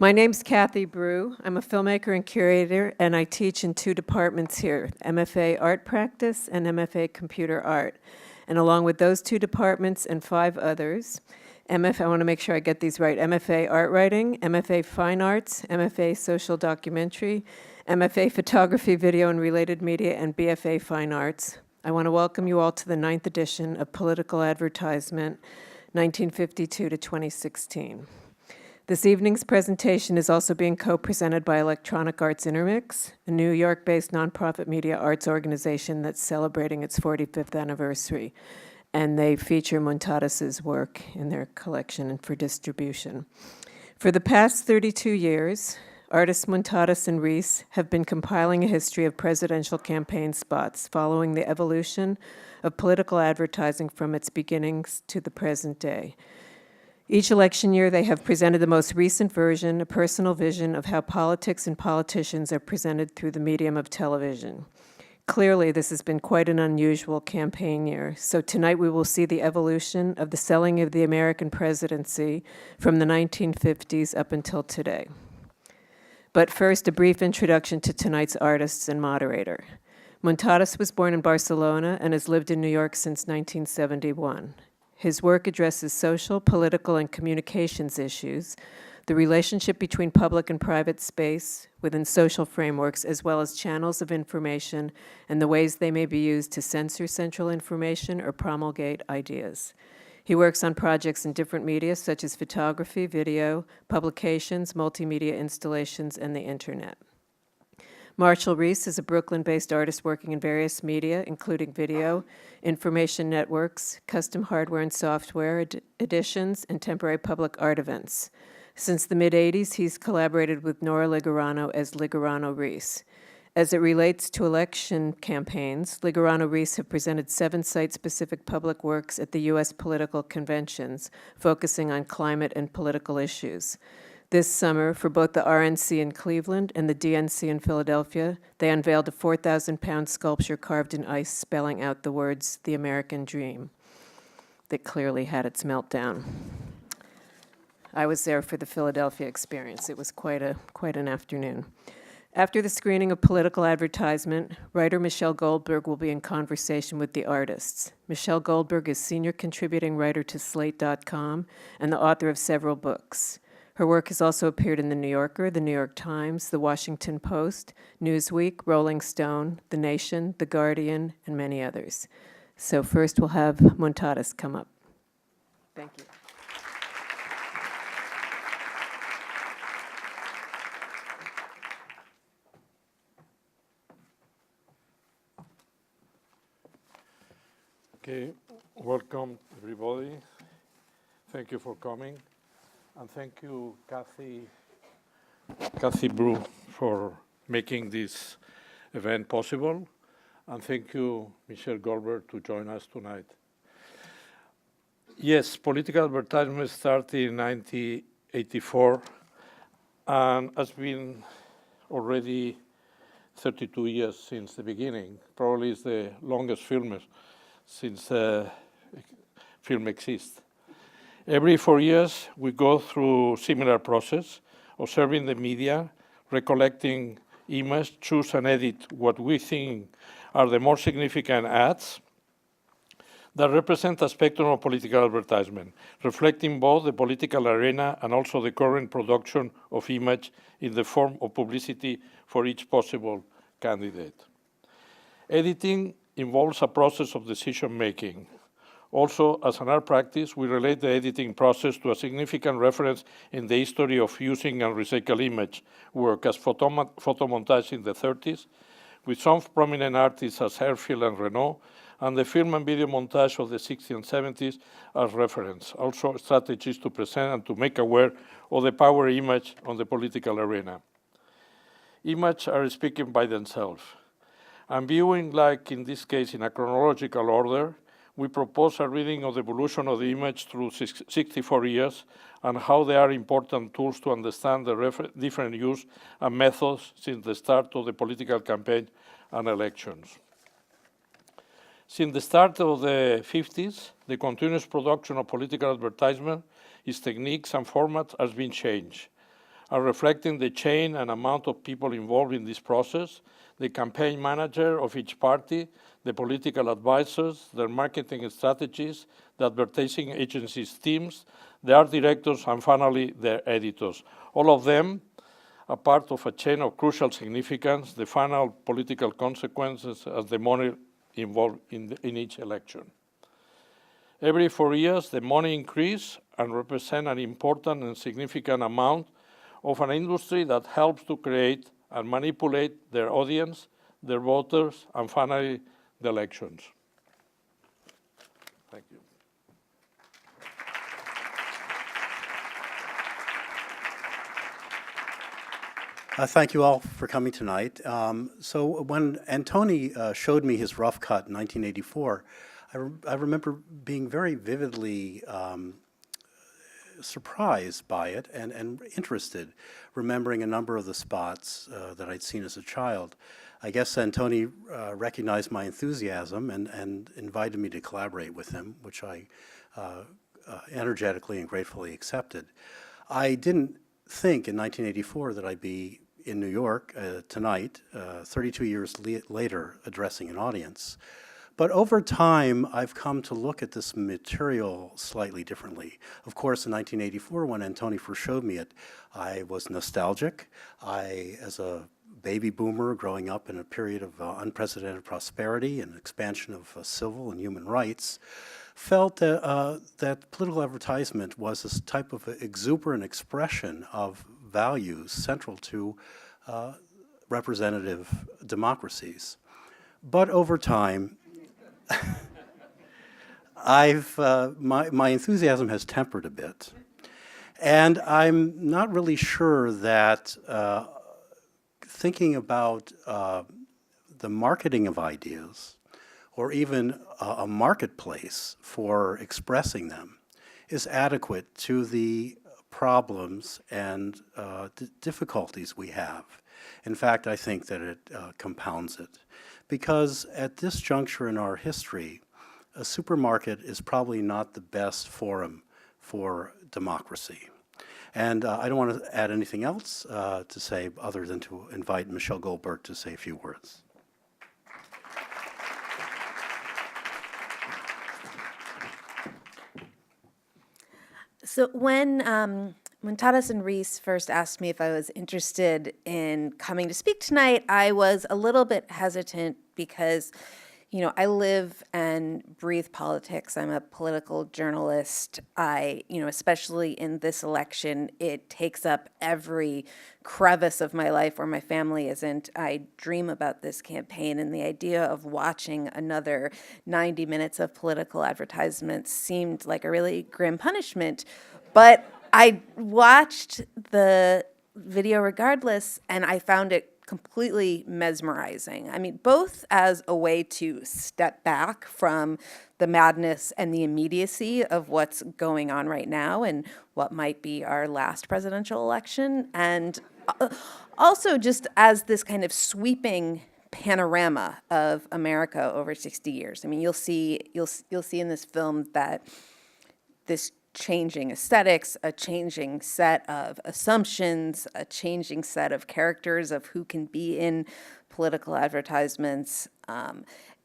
My name's Kathy Brew. I'm a filmmaker and curator, and I teach in two departments here, MFA Art Practice and MFA Computer Art. And along with those two departments and 5 others, I want to make sure I get these right, MFA Art Writing, MFA Fine Arts, MFA Social Documentary, MFA Photography, Video, and Related Media, and BFA Fine Arts. I want to welcome you all to the 9th edition of Political Advertisement, 1952 to 2016. This evening's presentation is also being co-presented by Electronic Arts Intermix, a New York-based nonprofit media arts organization that's celebrating its 45th anniversary, and they feature Muntadas' work in their collection and for distribution. For the past 32 years, artists Muntadas and Reese have been compiling a history of presidential campaign spots following the evolution of political advertising from its beginnings to the present day. Each election year, they have presented the most recent version, a personal vision of how politics and politicians are presented through the medium of television. Clearly, this has been quite an unusual campaign year, so tonight we will see the evolution of the selling of the American presidency from the 1950s up until today. But first, a brief introduction to tonight's artists and moderator. Muntadas was born in Barcelona and has lived in New York since 1971. His work addresses social, political, and communications issues, the relationship between public and private space within social frameworks, as well as channels of information and the ways they may be used to censor central information or promulgate ideas. He works on projects in different media, such as photography, video, publications, multimedia installations, and the internet. Marshall Reese is a Brooklyn-based artist working in various media, including video, information networks, custom hardware and software, editions, and temporary public art events. Since the mid-'80s, he's collaborated with Nora Ligurano as Ligurano Reese. As it relates to election campaigns, Ligurano Reese have presented 7 site-specific public works at the U.S. political conventions, focusing on climate and political issues. This summer, for both the RNC in Cleveland and the DNC in Philadelphia, they unveiled a 4,000-pound sculpture carved in ice spelling out the words, "The American Dream," that clearly had its meltdown. I was there for the Philadelphia experience. It was quite an afternoon. After the screening of Political Advertisement, writer Michelle Goldberg will be in conversation with the artists. Michelle Goldberg is senior contributing writer to Slate.com and the author of several books. Her work has also appeared in The New Yorker, The New York Times, The Washington Post, Newsweek, Rolling Stone, The Nation, The Guardian, and many others. So first we'll have Muntadas come up. Thank you. Okay, welcome everybody. Thank you for coming. And thank you, Kathy Brew, for making this event possible. And thank you, Michelle Goldberg, to join us tonight. Yes, Political Advertisement started in 1984 and has been already 32 years since the beginning. Probably is the longest film since film exists. Every 4 years, we go through similar process, observing the media, recollecting images, choose and edit what we think are the more significant ads that represent a spectrum of political advertisement, reflecting both the political arena and also the current production of image in the form of publicity for each possible candidate. Editing involves a process of decision-making. Also, as an art practice, we relate the editing process to a significant reference in the history of using and recycled image work as photomontage in the 30s, with some prominent artists as Herfield and Renault, and the film and video montage of the 60s and 70s as reference. Also, strategies to present and to make aware of the power image on the political arena. Images are speaking by themselves. And viewing, like in this case, in a chronological order, we propose a reading of the evolution of the image through 64 years and how they are important tools to understand the different use and methods since the start of the political campaign and elections. Since the start of the 50s, the continuous production of political advertisement, its techniques and formats has been changed. are reflecting the chain and amount of people involved in this process, the campaign manager of each party, the political advisors, their marketing strategies, the advertising agencies' teams, the art directors, and finally, their editors. All of them are part of a chain of crucial significance, the final political consequences as the money involved in each election. Every 4 years, the money increases and represents an important and significant amount of an industry that helps to create and manipulate their audience, their voters, and finally, the elections. Thank you. Thank you all for coming tonight. So when Antoni showed me his rough cut in 1984, I remember being very vividly surprised by it and interested, remembering a number of the spots that I'd seen as a child. I guess Antoni recognized my enthusiasm and invited me to collaborate with him, which I energetically and gratefully accepted. I didn't think in 1984 that I'd be in New York tonight, 32 years later, addressing an audience. But over time, I've come to look at this material slightly differently. Of course, in 1984, when Antoni first showed me it, I was nostalgic. As a baby boomer growing up in a period of unprecedented prosperity and expansion of civil and human rights, felt that political advertisement was this type of exuberant expression of values central to representative democracies. But over time, my enthusiasm has tempered a bit. And I'm not really sure that thinking about the marketing of ideas or even a marketplace for expressing them is adequate to the problems and difficulties we have. In fact, I think that it compounds it. Because at this juncture in our history, a supermarket is probably not the best forum for democracy. And I don't want to add anything else to say other than to invite Michelle Goldberg to say a few words. So when Muntadas and Reese first asked me if I was interested in coming to speak tonight, I was a little bit hesitant because, I live and breathe politics. I'm a political journalist. Especially in this election, it takes up every crevice of my life where my family isn't. I dream about this campaign, and the idea of watching another 90 minutes of political advertisements seemed like a really grim punishment. But I watched the video regardless, and I found it completely mesmerizing. I mean, both as a way to step back from the madness and the immediacy of what's going on right now and what might be our last presidential election, and also just as this kind of sweeping panorama of America over 60 years. I mean, you'll see in this film that this changing aesthetics, a changing set of assumptions, a changing set of characters of who can be in political advertisements,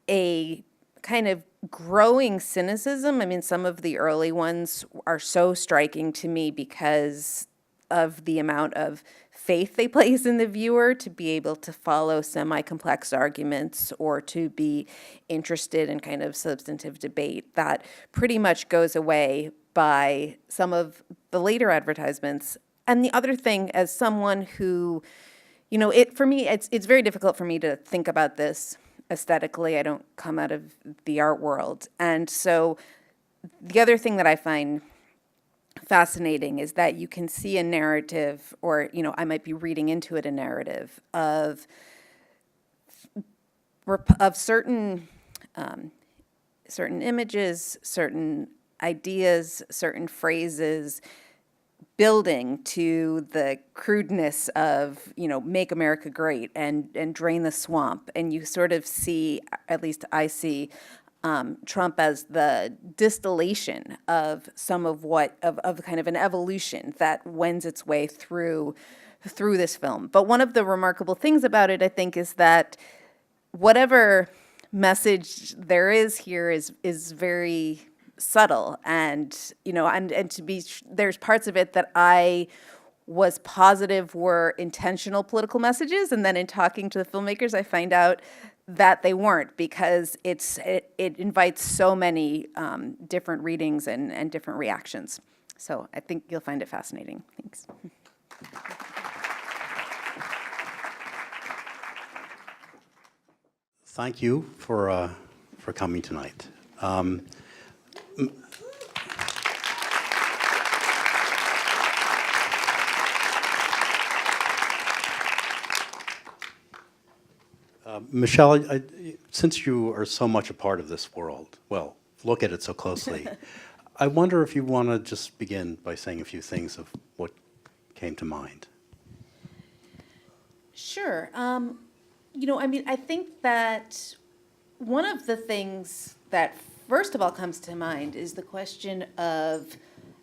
a kind of growing cynicism. I mean, some of the early ones are so striking to me because of the amount of faith they place in the viewer to be able to follow semi-complex arguments or to be interested in kind of substantive debate. That pretty much goes away by some of the later advertisements. And the other thing, as someone who, for me, it's very difficult for me to think about this aesthetically. I don't come out of the art world. And so the other thing that I find fascinating is that you can see a narrative, or, I might be reading into it a narrative of certain images, certain ideas, certain phrases, building to the crudeness of, make America great and drain the swamp. And you sort of see, at least I see, Trump as the distillation of some of of kind of an evolution that wends its way through this film. But one of the remarkable things about it, I think, is that whatever message there is here is very subtle, and there's parts of it that I was positive were intentional political messages, and then in talking to the filmmakers, I find out that they weren't, because it invites so many different readings and different reactions. So I think you'll find it fascinating. Thanks. Thank you for coming tonight. Michelle, since you are so much a part of this world, well, look at it so closely, I wonder if you want to just begin by saying a few things of what came to mind. Sure. I think that one of the things that first of all comes to mind is the question of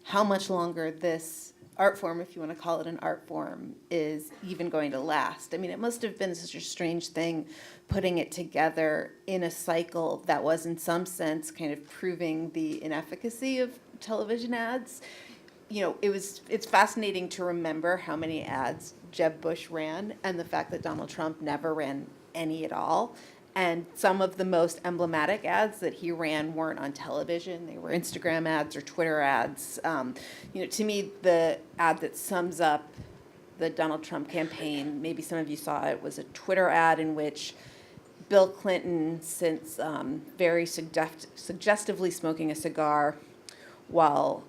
how much longer this art form, if you want to call it an art form, is even going to last. I mean, it must have been such a strange thing putting it together in a cycle that was in some sense kind of proving the inefficacy of television ads. It's fascinating to remember how many ads Jeb Bush ran and the fact that Donald Trump never ran any at all. And some of the most emblematic ads that he ran weren't on television. They were Instagram ads or Twitter ads. To me, the ad that sums up the Donald Trump campaign, maybe some of you saw it, was a Twitter ad in which Bill Clinton, since very suggestively smoking a cigar while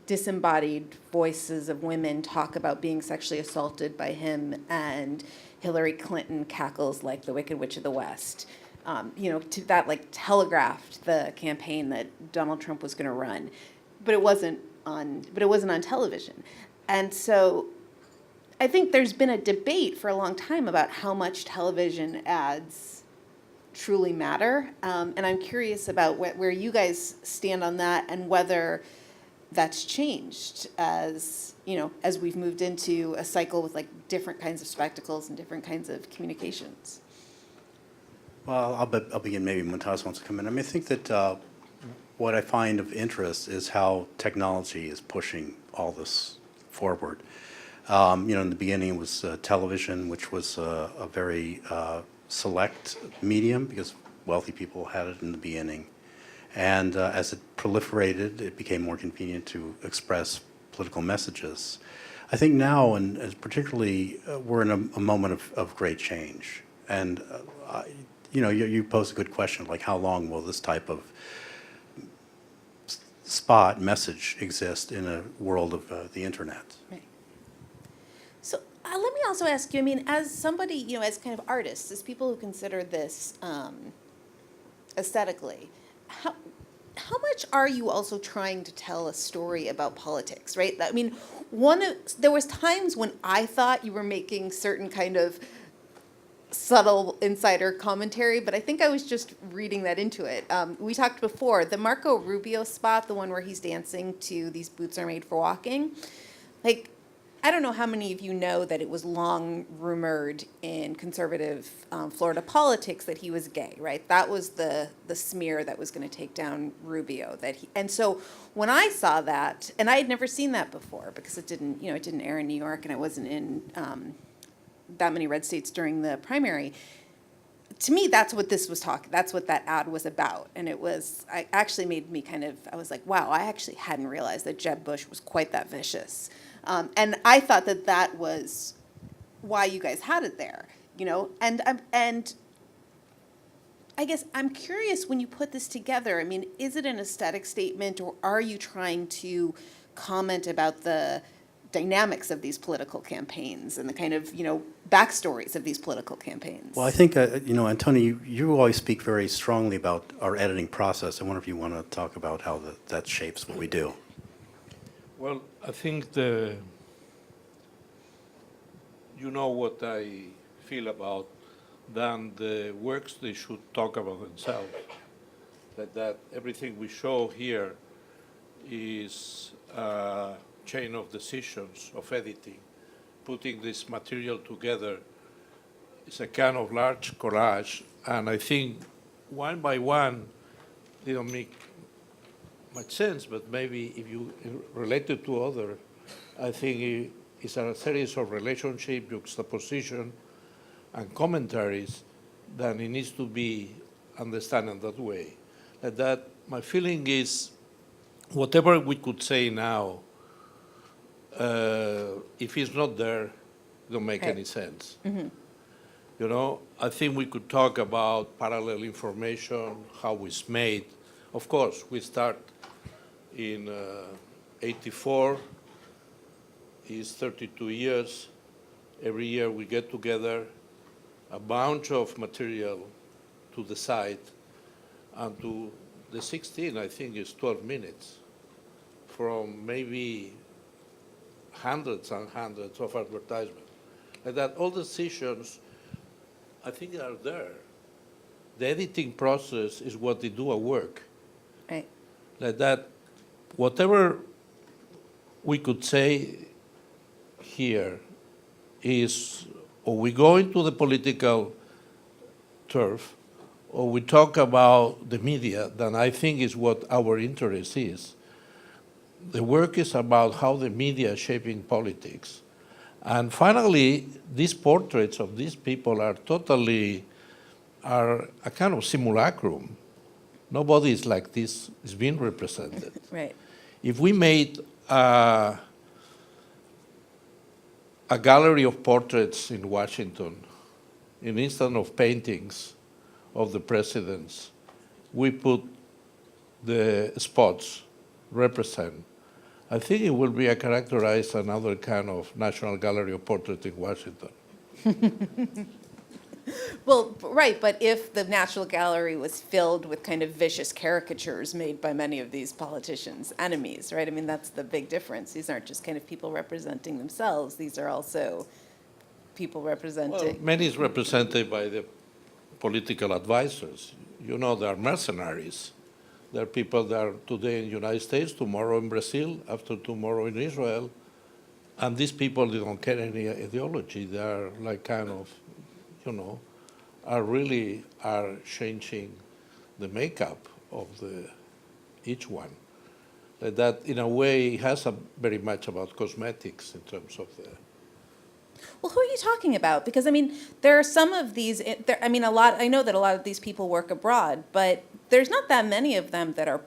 disembodied voices of women talk about being sexually assaulted by him, and Hillary Clinton cackles like the Wicked Witch of the West. That telegraphed the campaign that Donald Trump was going to run, but it wasn't on television. And so I think there's been a debate for a long time about how much television ads truly matter, and I'm curious about where you guys stand on that, and whether that's changed as we've moved into a cycle with different kinds of spectacles and different kinds of communications. Well, I'll begin. Maybe Muntadas wants to come in. I think that what I find of interest is how technology is pushing all this forward. In the beginning it was television, which was a very select medium because wealthy people had it in the beginning. And as it proliferated, it became more convenient to express political messages. I think now, and particularly, we're in a moment of great change. And, you pose a good question, like how long will this type of spot message exist in a world of the internet? Right. So let me also ask you, as somebody, as kind of artists, as people who consider this aesthetically, how much are you also trying to tell a story about politics, right? There was times when I thought you were making certain kind of subtle insider commentary, but I think I was just reading that into it. We talked before, the Marco Rubio spot, the one where he's dancing to "These Boots Are Made for Walking," I don't know how many of you know that it was long rumored in conservative Florida politics that he was gay, right? That was the smear that was going to take down Rubio. And so when I saw that, and I had never seen that before because it didn't air in New York, and I wasn't in that many red states during the primary. To me, that's what that's what that ad was about. And it actually made me I was like, wow, I actually hadn't realized that Jeb Bush was quite that vicious. And I thought that was why you guys had it there, and I guess I'm curious, when you put this together, is it an aesthetic statement, or are you trying to comment about the dynamics of these political campaigns and the kind of, backstories of these political campaigns? Well, I think, Antoni, you always speak very strongly about our editing process. I wonder if you want to talk about how that shapes what we do. Well, I think what I feel about them, the works, they should talk about themselves. that everything we show here is a chain of decisions of editing. Putting this material together is a kind of large collage, and I think one by one, they don't make much sense, but maybe if you relate it to other, I think it's a series of relationship, juxtaposition, and commentaries that it needs to be understood in that way. That my feeling is, whatever we could say now, if it's not there, it don't make any sense. You know, I think we could talk about parallel information, how it's made. Of course, we start in 84, is 32 years. Every year we get together, a bunch of material to the site, and to the 16, I think, is 12 minutes from maybe hundreds and hundreds of advertisements. And that all decisions, I think, are there. The editing process is what they do at work. Right. Like that, whatever we could say here is, or we go into the political turf, or we talk about the media, then I think is what our interest is. The work is about how the media is shaping politics. And finally, these portraits of these people are a kind of simulacrum. Nobody is like this is being represented. Right. If we made a gallery of portraits in Washington, instead of paintings of the presidents, we put the spots represent. I think it will be characterized another kind of National Gallery of Portraits in Washington. Well, right, but if the National Gallery was filled with kind of vicious caricatures made by many of these politicians' enemies, right? I mean, that's the big difference. These aren't just kind of people representing themselves. These are also people representing. Well, many is represented by the political advisors. You know, they are mercenaries. There are people that are today in the United States, tomorrow in Brazil, after tomorrow in Israel. And these people, they don't care any ideology. They are like kind of, you know, are changing the makeup of each one. That, in a way, has very much about cosmetics in terms of the. Well, who are you talking about? Because, I mean, there are some of these, I know that a lot of these people work abroad, but there's not that many of them that are,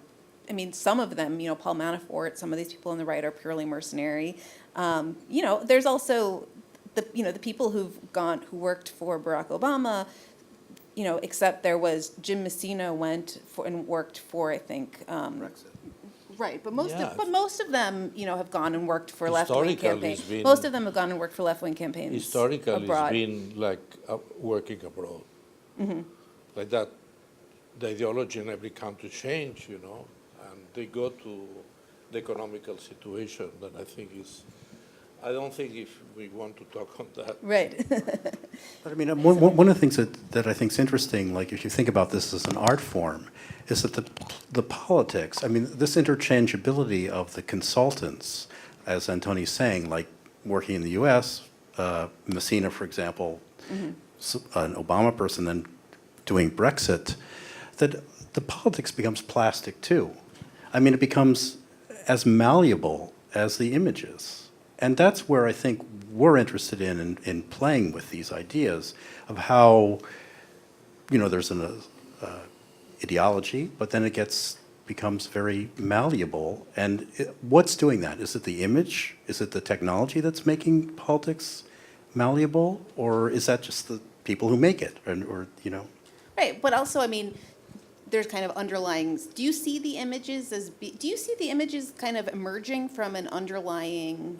I mean, some of them, you know, Paul Manafort, some of these people on the right are purely mercenary. You know, there's also the people who worked for Barack Obama, you know, except there was Jim Messina went and worked for, I think, Brexit. right, but most Yeah. of them, you know, have gone and worked for left-wing Historically, campaigns. it's been- Most of them have gone and worked for left-wing campaigns Historically, abroad. it's been like working abroad. Like that, the ideology in every country change, you know, and they go to the economical situation that I think is, I don't think if we want to talk on that. Right. But I mean, one of the things that I think is interesting, like if you think about this as an art form, is that the politics, I mean, this interchangeability of the consultants, as Antoni's saying, like working in the US, Messina, for example, an Obama person, then doing Brexit, that the politics becomes plastic too. I mean, it becomes as malleable as the images. And that's where I think we're interested in playing with these ideas of how, you know, there's an ideology, but then it becomes very malleable. And what's doing that? Is it the image? Is it the technology that's making politics malleable? Or is that just the people who make it? Or you know? Right, but also, I mean, there's kind of underlying, do you see the images kind of emerging from an underlying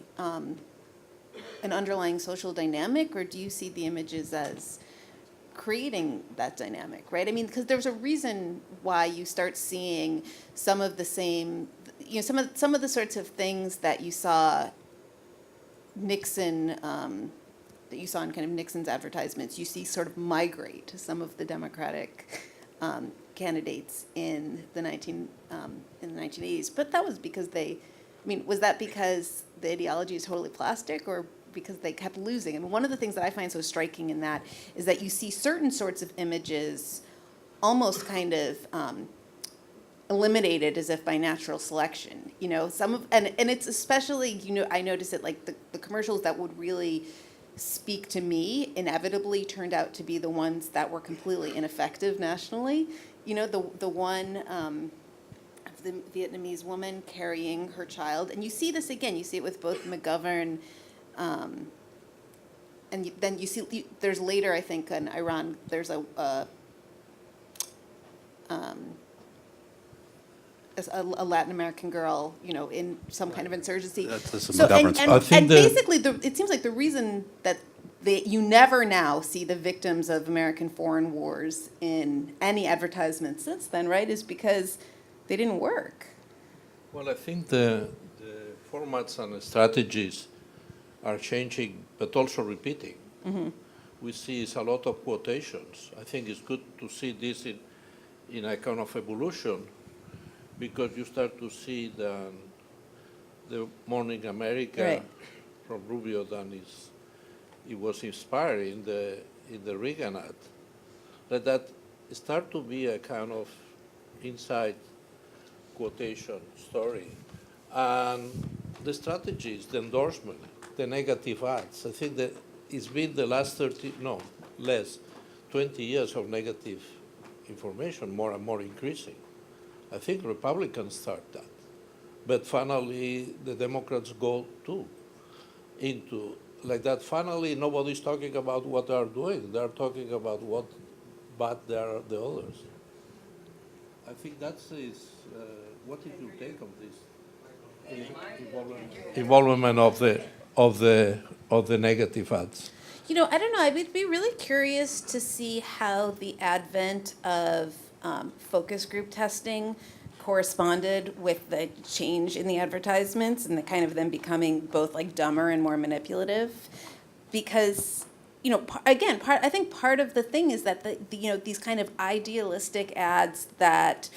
social dynamic, or do you see the images as creating that dynamic, right? I mean, because there's a reason why you start seeing some of the same, you know, some of the sorts of things that you saw Nixon, that you saw in kind of Nixon's advertisements, you see sort of migrate to some of the Democratic candidates in the 1980s. But that was because was that because the ideology is totally plastic, or because they kept losing? And one of the things that I find so striking in that is that you see certain sorts of images almost kind of eliminated as if by natural selection. And it's especially, I notice it like the commercials that would really speak to me inevitably turned out to be the ones that were completely ineffective nationally. The one of the Vietnamese woman carrying her child, and you see this again. You see it with both McGovern, and then you see there's later, I think, in Iran. There's a Latin American girl, in some kind of insurgency. That's So, McGovern's. and basically, it seems like the reason that you never now see the victims of American foreign wars in any advertisement since then, right, is because they didn't work. Well, I think the formats and strategies are changing, but also repeating. Mm-hmm. We see a lot of quotations. I think it's good to see this in a kind of evolution, because you start to see the Morning America Right. from Rubio it was inspiring in the Reagan ad. That start to be a kind of inside quotation story. And the strategies, the endorsement, the negative ads, I think that it's been the last 20 years of negative information, more and more increasing. I think Republicans start that. But finally, the Democrats go too into like that. Finally, nobody's talking about what they're doing. They're talking about what bad they are the others. I think that's what did you take of this involvement of the negative ads? I don't know. I would be really curious to see how the advent of focus group testing corresponded with the change in the advertisements and the kind of them becoming both like dumber and more manipulative. Because, I think part of the thing is that these kind of idealistic ads that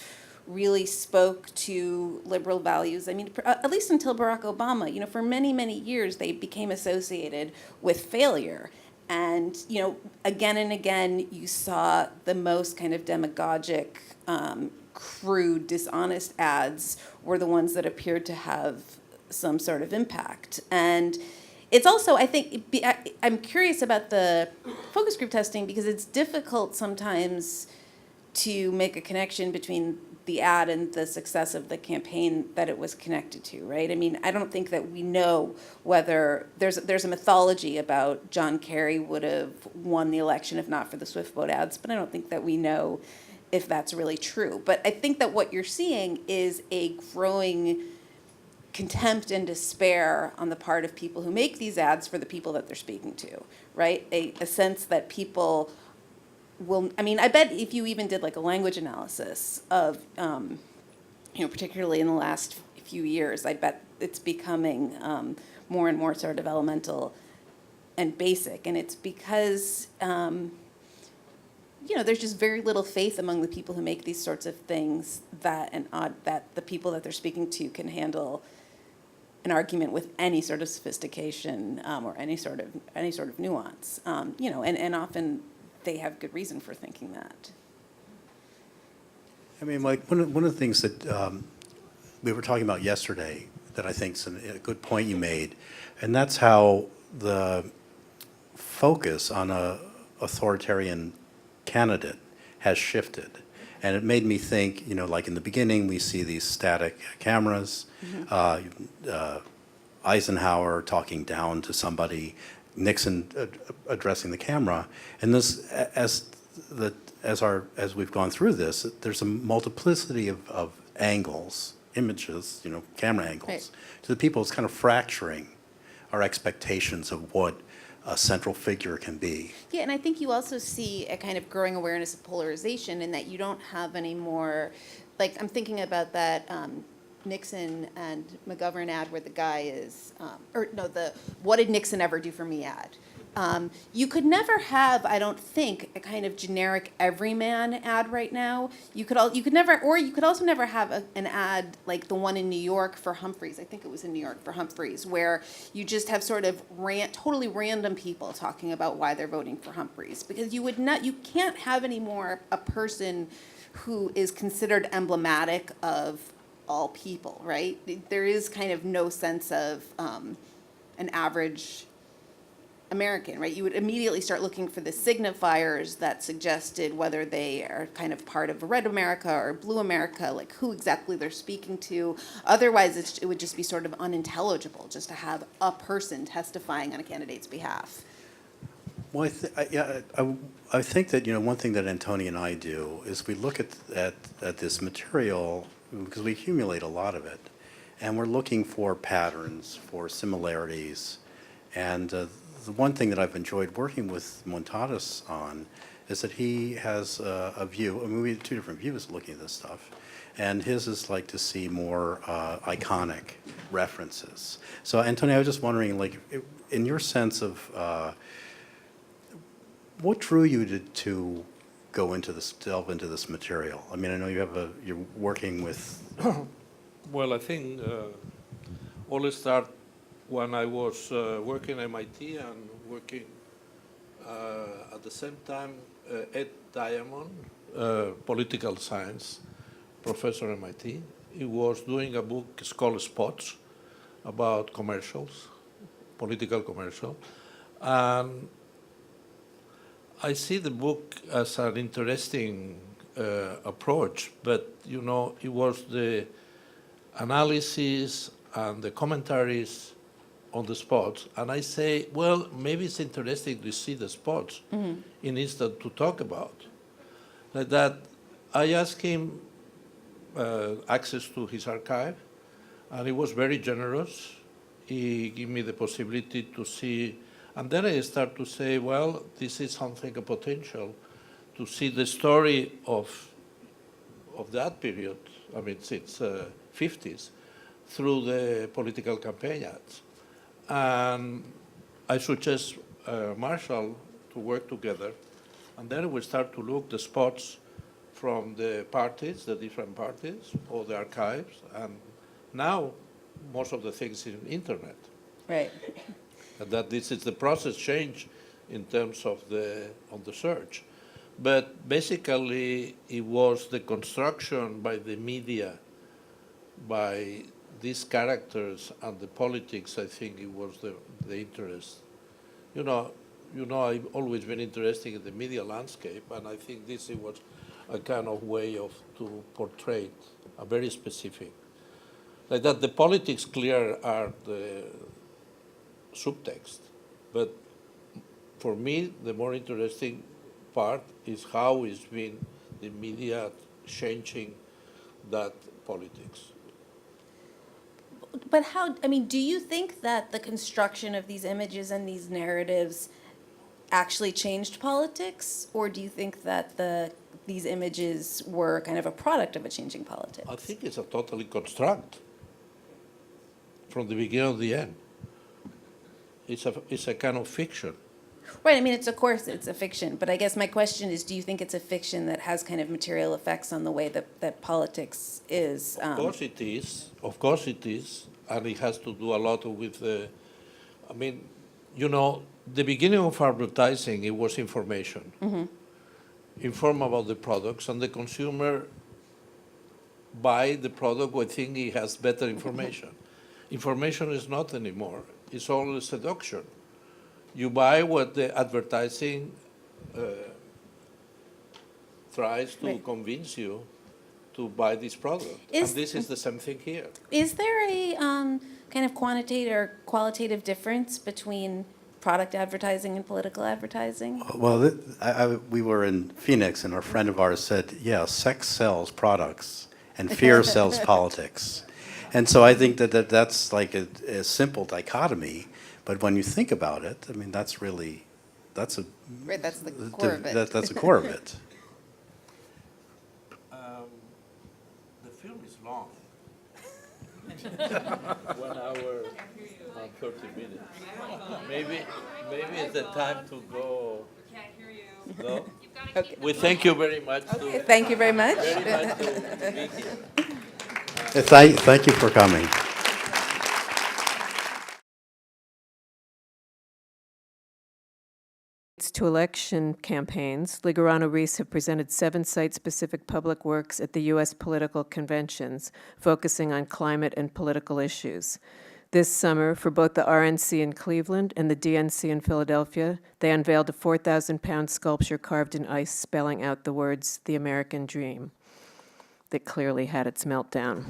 really spoke to liberal values. I mean, at least until Barack Obama, for many, many years, they became associated with failure. And, again and again, you saw the most kind of demagogic, crude, dishonest ads were the ones that appeared to have some sort of impact. And it's also, I think, I'm curious about the focus group testing because it's difficult sometimes to make a connection between the ad and the success of the campaign that it was connected to, right? I mean, I don't think that we know whether there's a mythology about John Kerry would have won the election if not for the Swift boat ads, but I don't think that we know if that's really true. But I think that what you're seeing is a growing contempt and despair on the part of people who make these ads for the people that they're speaking to, right? A sense that people will, I bet if you even did like a language analysis of, particularly in the last few years, I bet it's becoming more and more sort of elemental and basic. And it's because, there's just very little faith among the people who make these sorts of things that the people that they're speaking to can handle an argument with any sort of sophistication or any sort of nuance. And often they have good reason for thinking that. I mean, like one of the things that we were talking about yesterday that I think is a good point you made, and that's how the focus on a authoritarian candidate has shifted. And it made me think, like in the beginning, we see these static cameras, Eisenhower talking down to somebody, Nixon addressing the camera, and this, as we've gone through this, there's a multiplicity of angles, images, camera angles. Right. To the people, it's kind of fracturing our expectations of what a central figure can be. Yeah, and I think you also see a kind of growing awareness of polarization in that you don't have any more, like I'm thinking about that Nixon and McGovern ad where the guy is, the what did Nixon ever do for me ad, You could never have, I don't think, a kind of generic everyman ad right now. You could also never have an ad like the one in New York for Humphreys. I think it was in New York for Humphreys, where you just have sort of totally random people talking about why they're voting for Humphreys, because you can't have anymore a person who is considered emblematic of all people, right? There is kind of no sense of an average American, right? You would immediately start looking for the signifiers that suggested whether they are kind of part of red America or blue America, like who exactly they're speaking to. Otherwise, it would just be sort of unintelligible just to have a person testifying on a candidate's behalf. Well, I think that, one thing that Antoni and I do is we look at this material, because we accumulate a lot of it, and we're looking for patterns, for similarities, and the one thing that I've enjoyed working with Muntadas on is that he has a view. I mean, we have two different views looking at this stuff, and his is like to see more iconic references. So, Antoni, I was just wondering, like, in your sense of what drew you to go into this, delve into this material? I mean, I know you're working with. Well, I think all start when I was working at MIT and working at the same time, Ed Diamond, political science professor at MIT, he was doing a book, it's called Spots, about commercials, political commercial. And I see the book as an interesting approach, but it was the analysis and the commentaries on the spots, and I say, well, maybe it's interesting to see the spots instead to talk about. Like that, I asked him access to his archive, and he was very generous. He gave me the possibility to see, and then I start to say, well, this is something, a potential, to see the story of that period, I mean, since 50s, through the political campaign ads. And I suggest Marshall to work together, and then we start to look the spots from the parties, the different parties, or the archives, and now most of the things in internet. Right. And that this is the process change in terms of the search. But basically, it was the construction by the media, by these characters and the politics. I think it was the interest. I've always been interested in the media landscape, and I think this was a kind of way to portray a very specific. Like that, the politics clear are the subtext, but for me, the more interesting part is how it's been the media changing that politics. But do you think that the construction of these images and these narratives actually changed politics? Or do you think that these images were kind of a product of a changing politics? I think it's a totally construct from the beginning to the end. It's a kind of fiction. Right, of course it's a fiction, but I guess my question is, do you think it's a fiction that has kind of material effects on the way that politics is? Of course it is, and it has to do a lot with the, the beginning of advertising, it was information. Mm-hmm. Inform about the products, and the consumer buy the product when think he has better information. Information is not anymore, it's all a seduction. You buy what the advertising tries to convince you to buy this product. And this is the same thing here. Is there a kind of quantitative or qualitative difference between product advertising and political advertising? Well, we were in Phoenix, and a friend of ours said, yeah, sex sells products, and fear sells politics. And so I think that's like a simple dichotomy. But when you think about it, that's a right. That's the core of it. That's the core of it. The film is long. 1 hour. on 30 minutes. Maybe it's the time to go. Can't hear you. No? We thank you very much. Thank you very much. Very much to be here. Thank you for coming. To election campaigns, Ligurano Reese have presented 7 site-specific public works at the U.S. political conventions, focusing on climate and political issues. This summer, for both the RNC in Cleveland and the DNC in Philadelphia, they unveiled a 4,000-pound sculpture carved in ice spelling out the words, "The American Dream," that clearly had its meltdown.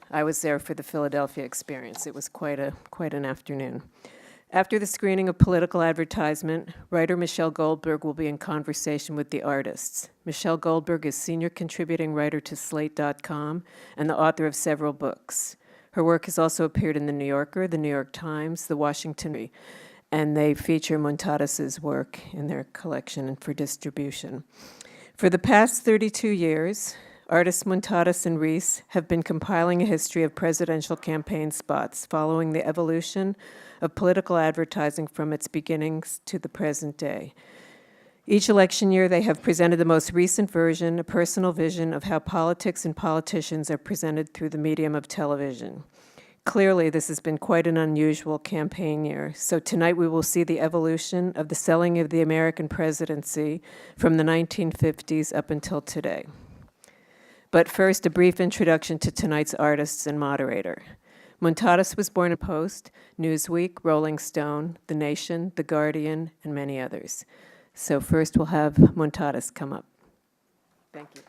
I was there for the Philadelphia experience. It was quite an afternoon. After the screening of Political Advertisement, writer Michelle Goldberg will be in conversation with the artists. Michelle Goldberg is senior contributing writer to Slate.com and the author of several books. Her work has also appeared in The New Yorker, The New York Times, The Washington Post, and they feature Muntadas' work in their collection and for distribution. For the past 32 years, artists Muntadas and Reese have been compiling a history of presidential campaign spots following the evolution of political advertising from its beginnings to the present day. Each election year, they have presented the most recent version, a personal vision of how politics and politicians are presented through the medium of television. Clearly, this has been quite an unusual campaign year, so tonight we will see the evolution of the selling of the American presidency from the 1950s up until today. But first, a brief introduction to tonight's artists and moderator. Muntadas was born in Post, Newsweek, Rolling Stone, The Nation, The Guardian, and many others. So first we'll have Muntadas come up. Thank you.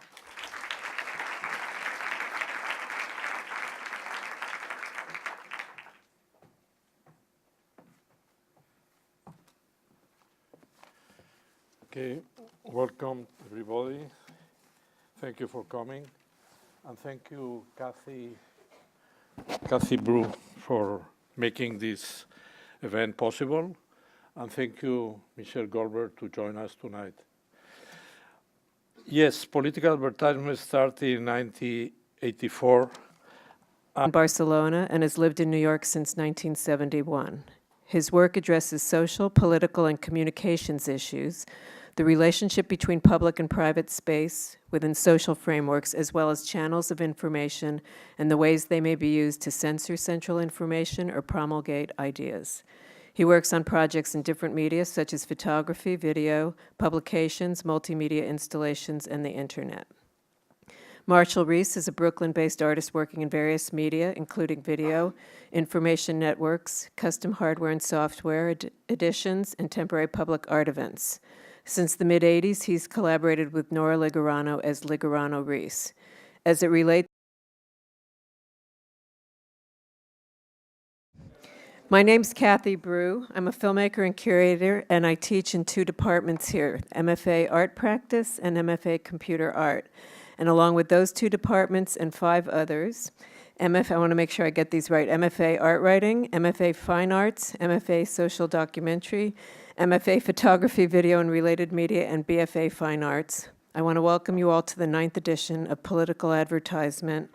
Okay, welcome everybody. Thank you for coming. And thank you, Kathy Brew, for making this event possible. And thank you, Michelle Goldberg, to join us tonight. Yes, political advertisement started in 1984. In Barcelona and has lived in New York since 1971. His work addresses social, political, and communications issues, the relationship between public and private space within social frameworks, as well as channels of information and the ways they may be used to censor central information or promulgate ideas. He works on projects in different media, such as photography, video, publications, multimedia installations, and the internet. Marshall Reese is a Brooklyn-based artist working in various media, including video, information networks, custom hardware and software, editions, and temporary public art events. Since the mid-'80s, he's collaborated with Nora Ligurano as Ligurano Reese. As it relates, my name's Kathy Brew. I'm a filmmaker and curator, and I teach in 2 departments here, MFA Art Practice and MFA Computer Art. And along with those 2 departments and 5 others, I want to make sure I get these right, MFA Art Writing, MFA Fine Arts, MFA Social Documentary, MFA Photography, Video, and Related Media, and BFA Fine Arts. I want to welcome you all to the 9th edition of Political Advertisement,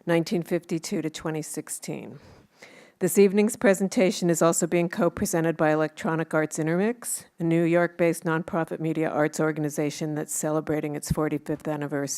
1952 to 2016. This evening's presentation is also being co-presented by Electronic Arts Intermix, a New York-based nonprofit media arts organization that's celebrating its 45th anniversary.